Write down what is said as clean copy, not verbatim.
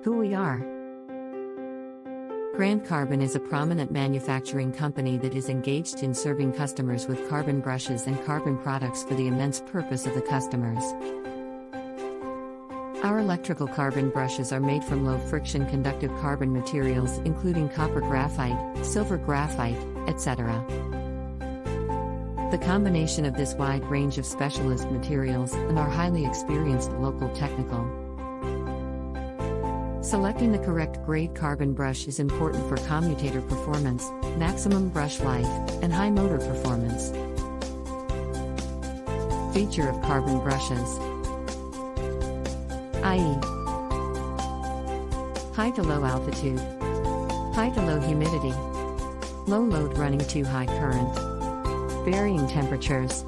Who we are. Grant Carbon is a prominent manufacturing company that is engaged in serving customers with carbon brushes and carbon products for the immense purpose of the customers. Our electrical carbon brushes are made from low-friction conductive carbon materials including copper graphite, silver graphite, etc. The combination of this wide range of specialist materials and our highly experienced local technical. Selecting the correct grade carbon brush is important for commutator performance, maximum brush life, and high motor performance. Feature of carbon brushes, i.e. high to low altitude, high to low humidity, low load running to high current, varying temperatures,